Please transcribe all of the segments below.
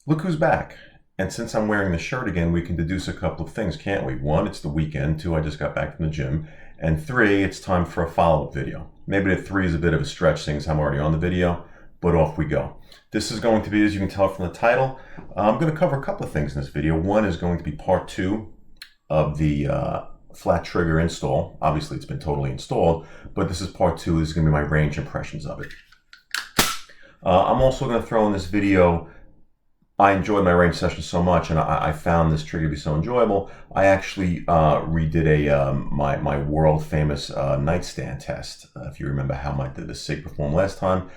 Look who's back. And since I'm wearing the shirt again, we can deduce a couple of things, can't we? One, it's the weekend. Two, I just got back from the gym. And three, it's time for a follow-up video. Maybe the three is a bit of a stretch, since I'm already on the video, but off we go. This is going to be, as you can tell from the title, I'm going to cover a couple of things in this video. One is going to be part two of the flat trigger install. Obviously, it's been totally installed, but this is part two. This is going to be my range impressions of it. I'm also going to throw in this video. I enjoyed my range session so much, and I found this trigger to be so enjoyable. I actually redid my world famous nightstand test. If you remember how the Sig performed last time,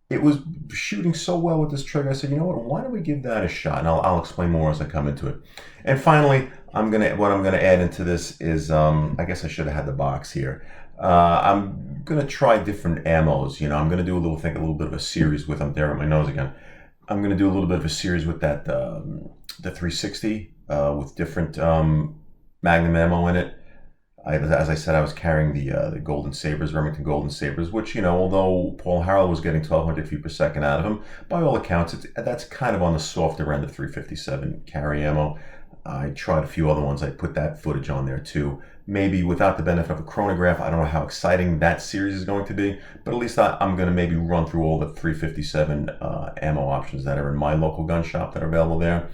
it was shooting so well with this trigger. I said, you know what? Why don't we give that a shot? And I'll explain more as I come into it. And finally, what I'm gonna add into this is I guess I should have had the box here. I'm gonna try different ammos. You know, I'm gonna do a little bit of a series with. I'm there at my nose again. I'm going to do a little bit of a series with that, the 360 with different Magnum ammo in it. As I said, I was carrying the Golden Sabres, Remington Golden Sabres, which, you know, although Paul Harrell was getting 1,200 feet per second out of them, by all accounts, that's kind of on the softer end of 357 carry ammo. I tried a few other ones. I put that footage on there too. Maybe without the benefit of a chronograph. I don't know how exciting that series is going to be, but at least I'm going to maybe run through all the 357 ammo options that are in my local gun shop that are available there.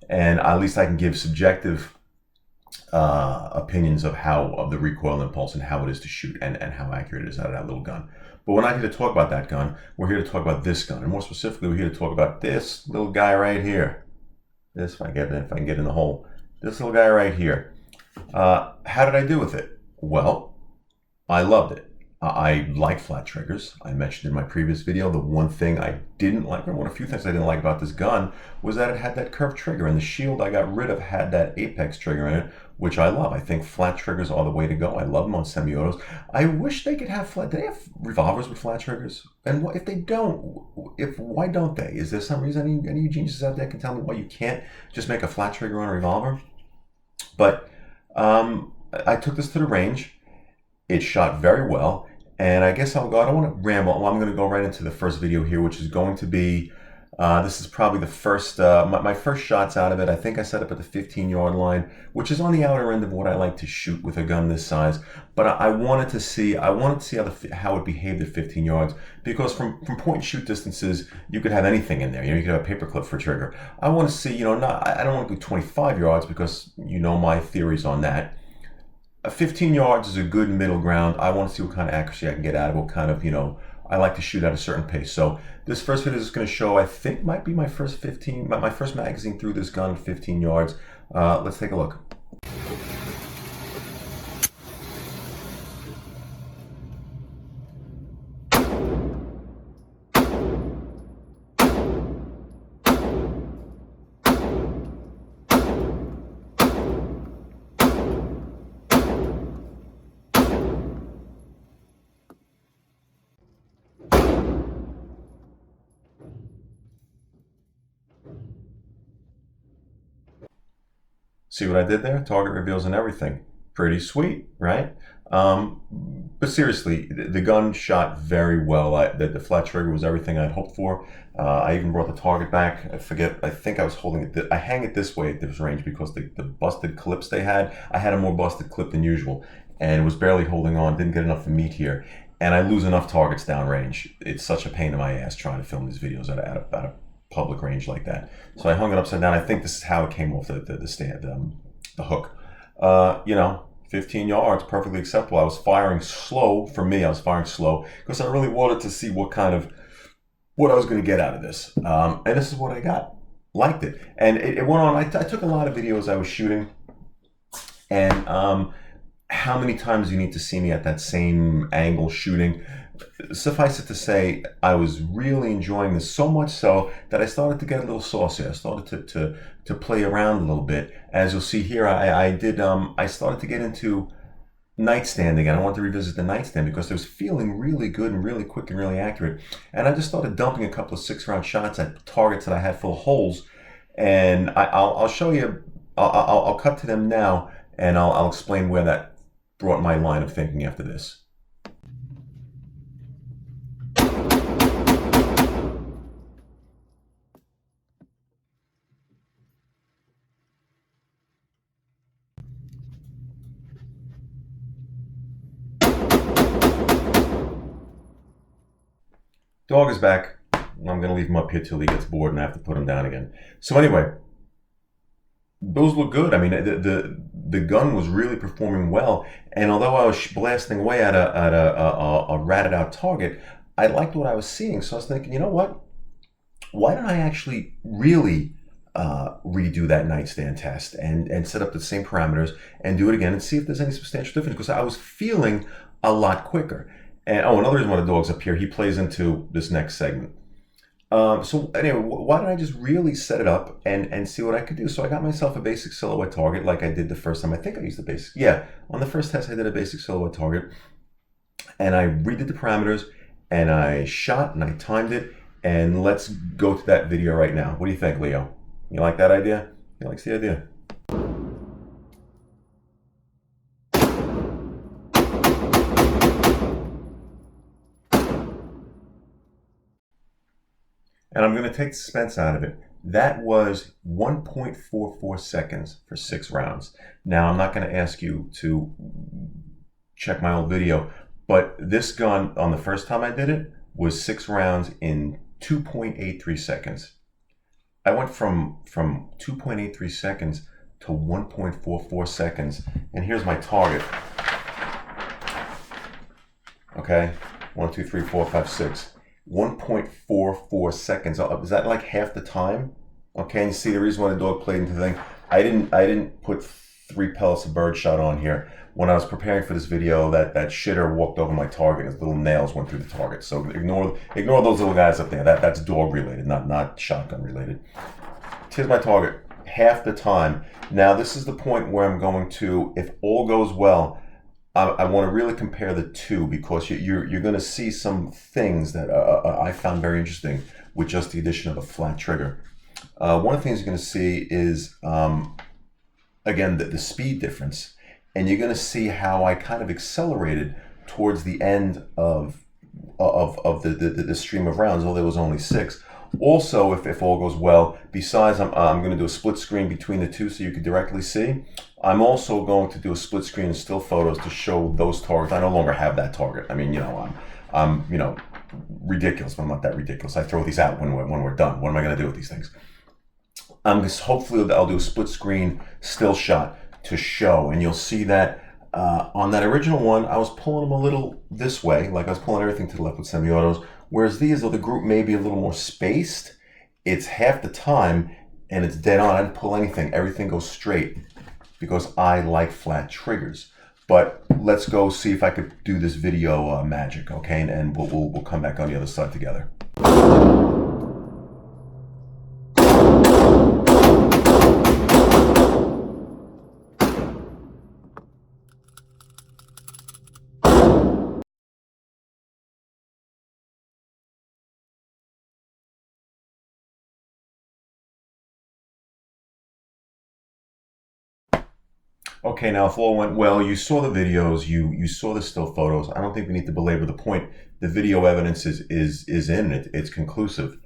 And at least I can give subjective opinions of the recoil and impulse and how it is to shoot and how accurate it is out of that little gun. But we're not here to talk about that gun. We're here to talk about this gun. And more specifically, we're here to talk about this little guy right here. This, if I can get in the hole. This little guy right here. How did I do with it? Well, I loved it. I like flat triggers. I mentioned in my previous video the one thing I didn't like, or one of a few things I didn't like about this gun, was that it had that curved trigger, and the shield I got rid of had that apex trigger in it, which I love. I think flat triggers are the way to go. I love them on semi-autos. I wish they could have flat. Do they have revolvers with flat triggers? And if they don't, why don't they? Is there some reason any geniuses out there can tell me why you can't just make a flat trigger on a revolver? But I took this to the range. It shot very well. And I guess I don't want to ramble. Well, I'm going to go right into the first video here, which is going to be, this is probably the first, my first shots out of it. I think I set up at the 15-yard line, which is on the outer end of what I like to shoot with a gun this size. But I wanted to see how it behaved at 15 yards, because from point and shoot distances, you could have anything in there. You know, you could have a paperclip for a trigger. I want to see, you know, I don't want to go 25 yards because you know my theories on that. 15 yards is a good middle ground. I want to see what kind of accuracy I can get out of it, what kind of, you know, I like to shoot at a certain pace. So this first video is going to show, I think might be my first my first magazine through this gun at 15 yards. Let's take a look. See what I did there? Target reveals and everything. Pretty sweet, right? But seriously, the gun shot very well. The flat trigger was everything I'd hoped for. I even brought the target back. I think I was holding it. I hang it this way at this range because the busted clips they had, I had a more busted clip than usual. And it was barely holding on, didn't get enough meat here. And I lose enough targets downrange. It's such a pain in my ass trying to film these videos at a public range like that. So I hung it upside down. I think this is how it came off the stand, the hook. You know, 15 yards, perfectly acceptable. I was firing slow. For me, I was firing slow because I really wanted to see what I was going to get out of this. And this is what I got. Liked it. And it went on. I took a lot of videos I was shooting, and how many times you need to see me at that same angle shooting. Suffice it to say, I was really enjoying this, so much so that I started to get a little saucy. I started to play around a little bit. As you'll see here, I started to get into nightstand again. I wanted to revisit the nightstand because it was feeling really good and really quick and really accurate. And I just started dumping a couple of 6-round shots at targets that I had full of holes. And I'll show you. I'll cut to them now, and I'll explain where that brought my line of thinking after this. Dog is back. I'm going to leave him up here till he gets bored and I have to put him down again. So anyway, those look good. I mean, the gun was really performing well. And although I was blasting away at a ratted out target, I liked what I was seeing. So I was thinking, you know what? Why don't I actually really redo that nightstand test and set up the same parameters and do it again and see if there's any substantial difference? Because I was feeling a lot quicker. And another reason why the dog's up here, he plays into this next segment. So anyway, why don't I just really set it up and see what I could do? So I got myself a basic silhouette target like I did the first time. I think I used the basic. Yeah, on the first test I did a basic silhouette target. And I redid the parameters and I shot and I timed it. And let's go to that video right now. What do you think, Leo? You like that idea? He likes the idea. And I'm going to take the suspense out of it. That was 1.44 seconds for 6 rounds. Now, I'm not going to ask you to check my old video, but this gun, on the first time I did it, was 6 rounds in 2.83 seconds. I went from 2.83 seconds to 1.44 seconds, and here's my target. Okay, 1, 2, 3, 4, 5, 6. 1.44 seconds. Is that like half the time? Okay, and you see the reason why the dog played into the thing. I didn't put 3 pellets of birdshot on here. When I was preparing for this video, that shitter walked over my target. His little nails went through the target. So ignore those little guys up there. That's dog related, not shotgun related. Here's my target. Half the time. Now this is the point where I'm going to, if all goes well, I want to really compare the two, because you're going to see some things that I found very interesting with just the addition of a flat trigger. One of the things you're going to see is, again, the speed difference. And you're going to see how I kind of accelerated towards the end of the stream of rounds, although there was only 6. Also, if all goes well, besides I'm going to do a split screen between the two so you can directly see. I'm also going to do a split screen and still photos to show those targets. I no longer have that target. I mean, I'm ridiculous, but I'm not that ridiculous. I throw these out when we're done. What am I going to do with these things? Hopefully I'll do a split screen still shot to show, and you'll see that on that original one, I was pulling them a little this way, like I was pulling everything to the left with semi-autos, whereas these are the group maybe a little more spaced. It's half the time, and it's dead on. I didn't pull anything. Everything goes straight, because I like flat triggers. But let's go see if I could do this video magic, okay? And we'll come back on the other side together. Okay, now if all went well, you saw the videos, you saw the still photos. I don't think we need to belabor the point. The video evidence is in it. It's conclusive.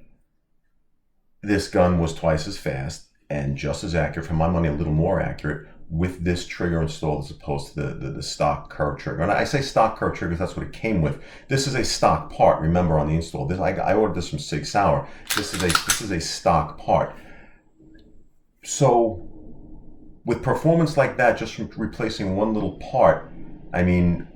This gun was twice as fast and just as accurate, for my money a little more accurate, with this trigger installed as opposed to the stock curve trigger. And I say stock curve trigger because that's what it came with. This is a stock part, remember, on the install. I ordered this from Sig Sauer. This is a stock part. So with performance like that, just from replacing one little part, I mean,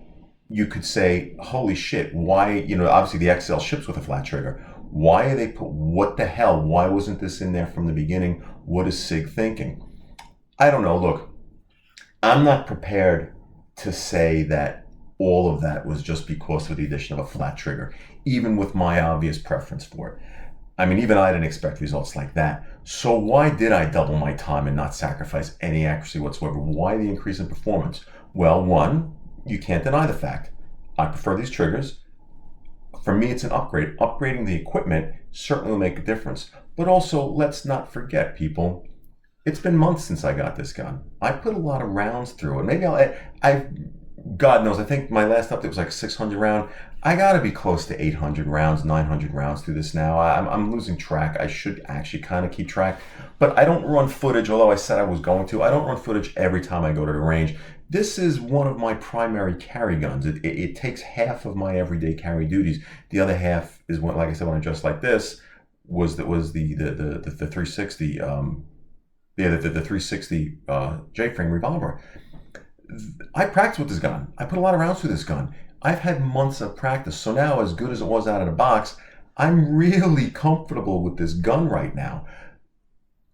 you could say, holy shit, why, obviously the XL ships with a flat trigger. Why are they what the hell? Why wasn't this in there from the beginning? What is Sig thinking? I don't know. Look, I'm not prepared to say that all of that was just because of the addition of a flat trigger, even with my obvious preference for it. I mean, even I didn't expect results like that. So why did I double my time and not sacrifice any accuracy whatsoever? Why the increase in performance? Well, one, you can't deny the fact. I prefer these triggers. For me, it's an upgrade. Upgrading the equipment certainly will make a difference. But also, let's not forget, people, it's been months since I got this gun. I put a lot of rounds through it. Maybe God knows, I think my last update was like 600 round. I gotta be close to 800 rounds, 900 rounds through this now. I'm losing track. I should actually kind of keep track. But I don't run footage, although I said I was going to. I don't run footage every time I go to the range, This is one of my primary carry guns. It takes half of my everyday carry duties. The other half is when, like I said, when I dress like this, was the 360 the 360 J-frame revolver. I practice with this gun. I put a lot of rounds through this gun. I've had months of practice, so now, as good as it was out of the box, I'm really comfortable with this gun right now.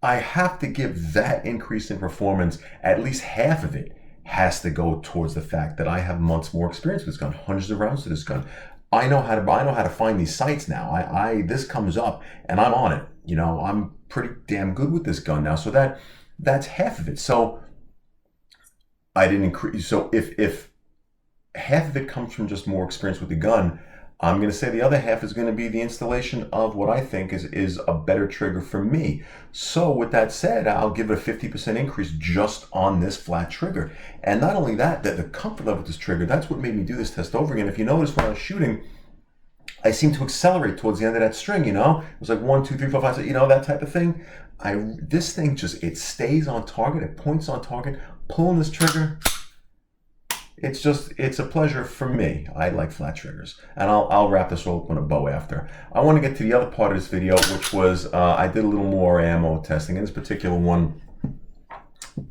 I have to give that increase in performance, at least half of it has to go towards the fact that I have months more experience with this gun, hundreds of rounds to this gun. I know how to find these sights now. This comes up and I'm on it. You know, I'm pretty damn good with this gun now. So that's half of it. So I didn't increase. So if half of it comes from just more experience with the gun, I'm going to say the other half is going to be the installation of what I think is a better trigger for me. So with that said, I'll give it a 50% increase just on this flat trigger. And not only that, the comfort level with this trigger, that's what made me do this test over again. If you notice, when I was shooting, I seemed to accelerate towards the end of that string, you know? It was like 1, 2, 3, 4, 5, 6, you know, that type of thing. This thing just, it stays on target, it points on target. Pulling this trigger, it's a pleasure for me. I like flat triggers. And I'll wrap this all up in a bow after. I want to get to the other part of this video, which was I did a little more ammo testing. In this particular one,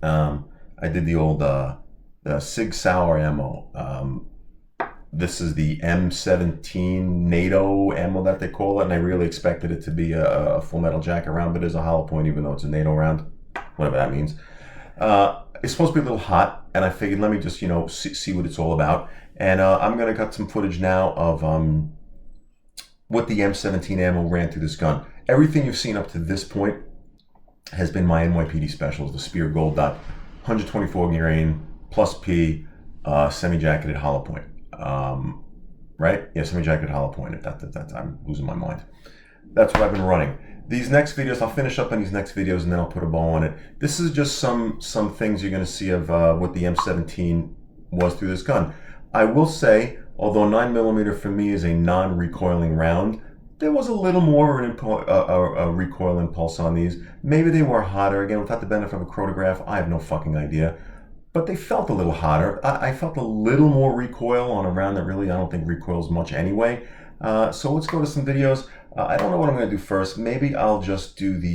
I did the old Sig Sauer ammo. This is the M17 NATO ammo that they call it, and I really expected it to be a full metal jacket round, but it is a hollow point, even though it's a NATO round, whatever that means. It's supposed to be a little hot, and I figured let me just, you know, see what it's all about. And I'm going to cut some footage now of what the M17 ammo ran through this gun. Everything you've seen up to this point has been my NYPD specials, the Speer Gold Dot, 124 grain, plus P, semi-jacketed hollow point. Right? Yeah, semi-jacketed hollow point. That I'm losing my mind. That's what I've been running. These next videos, I'll finish up on these next videos and then I'll put a bow on it. This is just some things you're going to see of what the M17 was through this gun. I will say, although 9mm for me is a non-recoiling round, there was a little more of a recoil impulse on these. Maybe they were hotter. Again, without the benefit of a chronograph, I have no fucking idea. But they felt a little hotter. I felt a little more recoil on a round that really I don't think recoils much anyway. So let's go to some videos. I don't know what I'm going to do first. Maybe I'll just do the,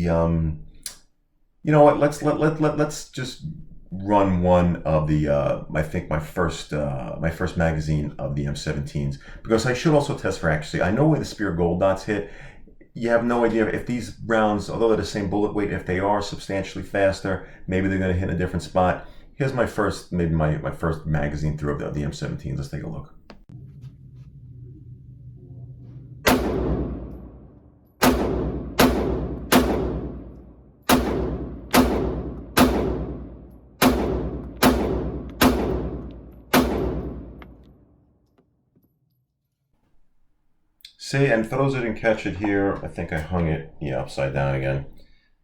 you know what? Let's just run one of the, I think my first magazine of the M17s, because I should also test for accuracy. I know where the Speer Gold Dots hit. You have no idea if these rounds, although they're the same bullet weight, if they are substantially faster, maybe they're going to hit in a different spot. Here's my first, maybe my first magazine through of the M17s. Let's take a look. See, and for those who didn't catch it here, I think I hung it, yeah, upside down again.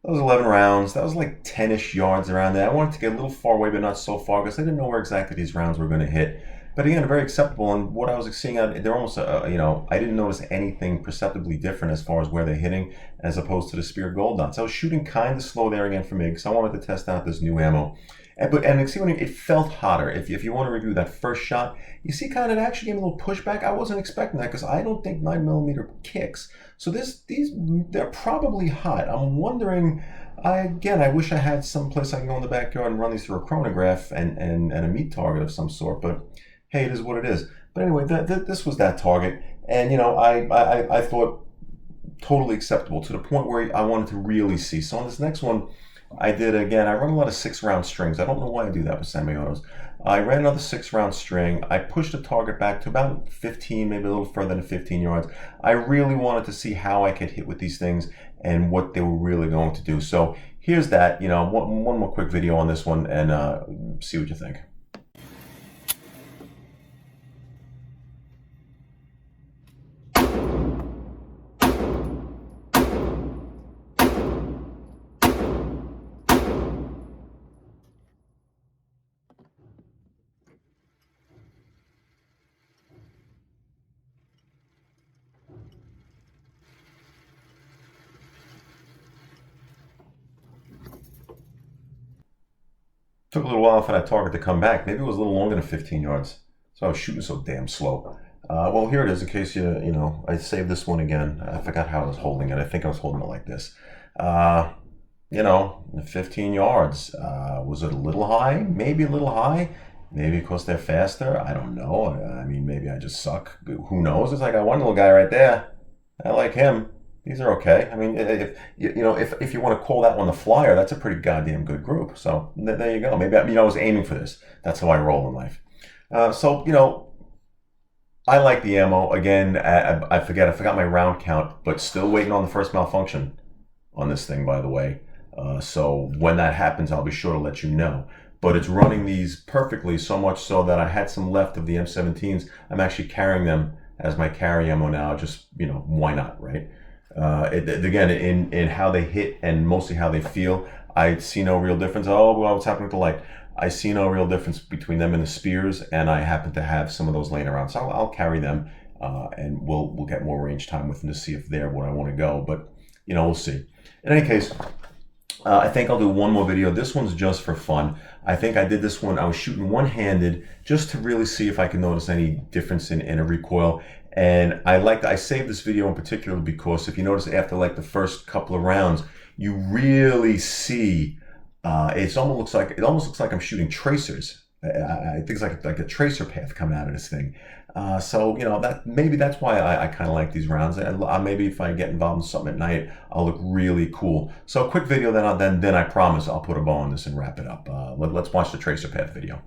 That was 11 rounds. That was like 10-ish yards around there. I wanted to get a little far away, but not so far, because I didn't know where exactly these rounds were going to hit. But again, very acceptable. And what I was seeing, they're almost, you know, I didn't notice anything perceptibly different as far as where they're hitting, as opposed to the Speer Gold Dots. I was shooting kind of slow there again for me, because I wanted to test out this new ammo. And see, when it felt hotter. If you want to review that first shot, you see kind of it actually gave me a little pushback. I wasn't expecting that because I don't think 9mm kicks. So they're probably hot. I'm wondering, again, I wish I had some place I can go in the backyard and run these through a chronograph and a meat target of some sort, but hey, it is what it is. But anyway, this was that target, and you know, I thought totally acceptable to the point where I wanted to really see. So on this next one, I did, again, I run a lot of 6-round strings. I don't know why I do that with semi-autos. I ran another 6-round string. I pushed the target back to about 15, maybe a little further than 15 yards. I really wanted to see how I could hit with these things and what they were really going to do. So here's that, you know, one more quick video on this one, and see what you think. Took a little while for that target to come back. Maybe it was a little longer than 15 yards. So I was shooting so damn slow. Well, here it is in case you know, I saved this one again. I forgot how I was holding it. I think I was holding it like this. You know, 15 yards. Was it a little high? Maybe a little high. Maybe because they're faster. I don't know. I mean, maybe I just suck. Who knows? It's like I one little guy right there. I like him. These are okay. I mean, if you want to call that one the flyer, that's a pretty goddamn good group. So there you go. Maybe I was aiming for this. That's how I roll in life. So I like the ammo. Again, I forgot my round count, but still waiting on the first malfunction on this thing, by the way. So when that happens, I'll be sure to let you know. But it's running these perfectly, so much so that I had some left of the M17s. I'm actually carrying them as my carry ammo now. Just, why not, right? Again, in how they hit and mostly how they feel, I see no real difference. Oh, well, what's happening with the light? I see no real difference between them and the Spears, and I happen to have some of those laying around. So I'll carry them, and we'll get more range time with them to see if they're where I want to go. But, we'll see. In any case, I think I'll do one more video. This one's just for fun. I think I did this one. I was shooting one-handed just to really see if I can notice any difference in a recoil. And I saved this video in particular because if you notice after like the first couple of rounds, you really see it almost looks like I'm shooting tracers. I think it's like a tracer path coming out of this thing. So maybe that's why I kind of like these rounds. Maybe if I get involved in something at night, I'll look really cool. So a quick video, then I promise I'll put a bow on this and wrap it up. Let's watch the tracer path video.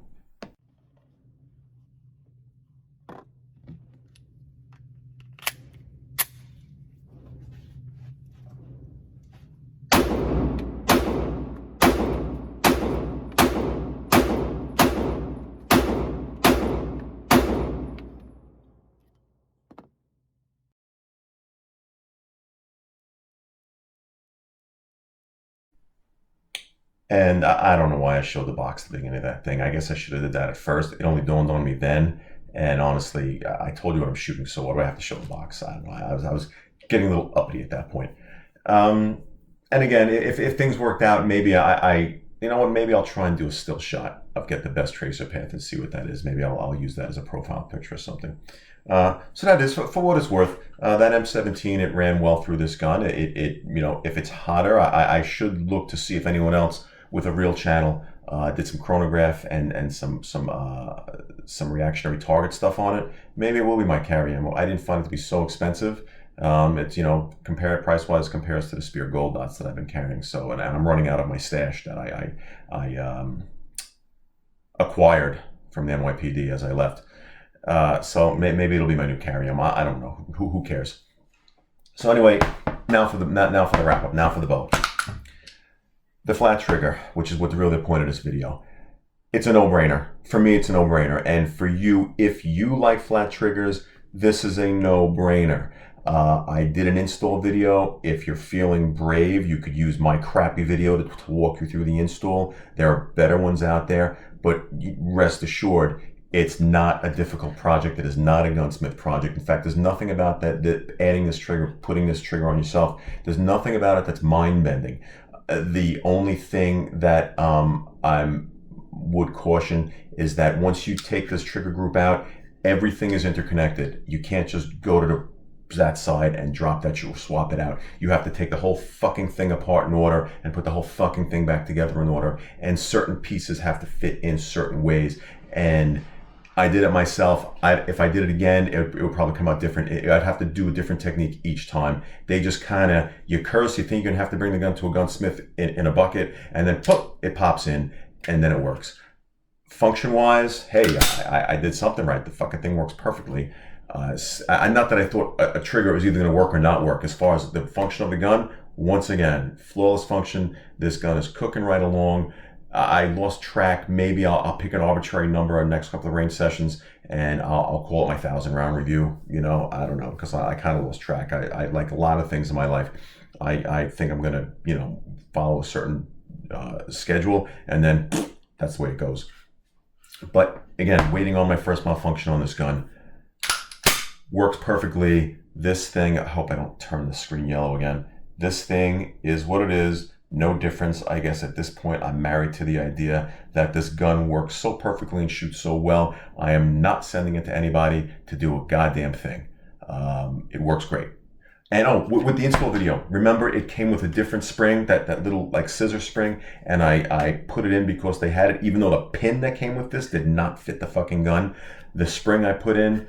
And I don't know why I showed the box at the beginning of that thing. I guess I should have did that at first. It only dawned on me then. And honestly, I told you what I'm shooting, so what do I have to show the box? I don't know. I was getting a little uppity at that point. And again, if things worked out, maybe maybe I'll try and do a still shot of get the best tracer path and see what that is. Maybe I'll use that as a profile picture or something. So that is, for what it's worth, that M17, it ran well through this gun. If it's hotter, I should look to see if anyone else with a real channel did some chronograph and some reactionary target stuff on it. Maybe it will be my carry ammo. I didn't find it to be so expensive. It's price-wise compares to the Speer Gold Dots that I've been carrying. So and I'm running out of my stash that I acquired from the NYPD as I left. So maybe it'll be my new carry ammo. I don't know. Who cares? So anyway, now for the wrap up. Now for the bow. The flat trigger, which is what really the point of this video. It's a no-brainer. For me, it's a no-brainer. And for you, if you like flat triggers, this is a no-brainer. I did an install video. If you're feeling brave, you could use my crappy video to walk you through the install. There are better ones out there, but rest assured, it's not a difficult project. It is not a gunsmith project. In fact, there's nothing about that adding this trigger, putting this trigger on yourself, there's nothing about it that's mind-bending. The only thing that I would caution is that once you take this trigger group out, everything is interconnected. You can't just go to that side and drop that, you'll swap it out. You have to take the whole fucking thing apart in order and put the whole fucking thing back together in order. And certain pieces have to fit in certain ways. And I did it myself. If I did it again, it would probably come out different. I'd have to do a different technique each time. They just kind of, you curse, you think you're gonna have to bring the gun to a gunsmith in a bucket, and then pop, it pops in, and then it works. Function-wise, hey, I did something right. The fucking thing works perfectly. Not that I thought a trigger was either gonna work or not work. As far as the function of the gun, once again, flawless function. This gun is cooking right along. I lost track. Maybe I'll pick an arbitrary number in the next couple of range sessions and I'll call it my 1,000-round review. I don't know, because I kind of lost track. I like a lot of things in my life. I think I'm going to, follow a certain schedule, and then that's the way it goes. But again, waiting on my first malfunction on this gun. Works perfectly. This thing, I hope I don't turn the screen yellow again. This thing is what it is. No difference. I guess at this point, I'm married to the idea that this gun works so perfectly and shoots so well. I am not sending it to anybody to do a goddamn thing. It works great. And oh, with the install video, remember it came with a different spring, that little like scissor spring, and I put it in because they had it, even though the pin that came with this did not fit the fucking gun. The spring I put in,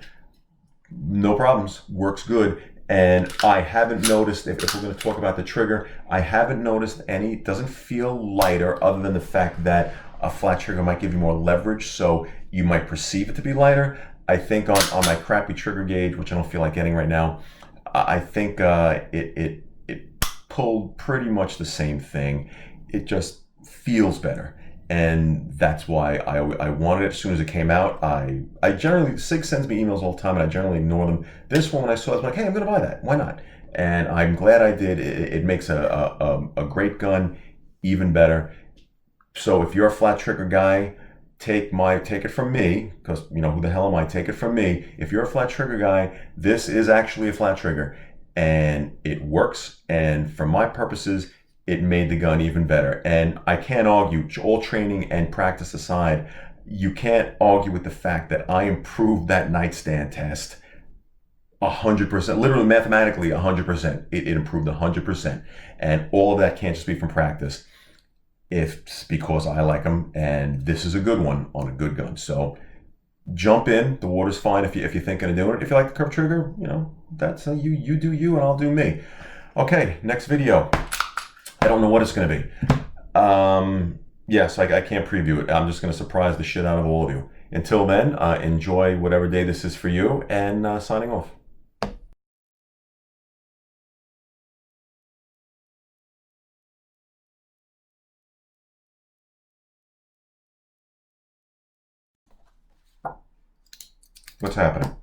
no problems, works good. And I haven't noticed, if we're going to talk about the trigger, I haven't noticed any, it doesn't feel lighter other than the fact that a flat trigger might give you more leverage, so you might perceive it to be lighter. I think on my crappy trigger gauge, which I don't feel like getting right now, I think it pulled pretty much the same thing. It just feels better. And that's why I wanted it as soon as it came out. I generally, Sig sends me emails all the time and I generally ignore them. This one, when I saw it, I was like, hey, I'm going to buy that. Why not? And I'm glad I did. It makes a great gun even better. So if you're a flat trigger guy, take it from me, because you know who the hell am I? Take it from me. If you're a flat trigger guy, this is actually a flat trigger, and it works. And for my purposes, it made the gun even better. And I can't argue, all training and practice aside, you can't argue with the fact that I improved that nightstand test 100%, literally mathematically 100%. It improved 100%, and all of that can't just be from practice. It's because I like them, and this is a good one on a good gun. So jump in. The water's fine if you're thinking of doing it. If you like the curved trigger, you know, that's you do you, and I'll do me. Okay, next video. I don't know what it's going to be. Yes, I can't preview it. I'm just going to surprise the shit out of all of you. Until then, enjoy whatever day this is for you, and signing off. What's happening?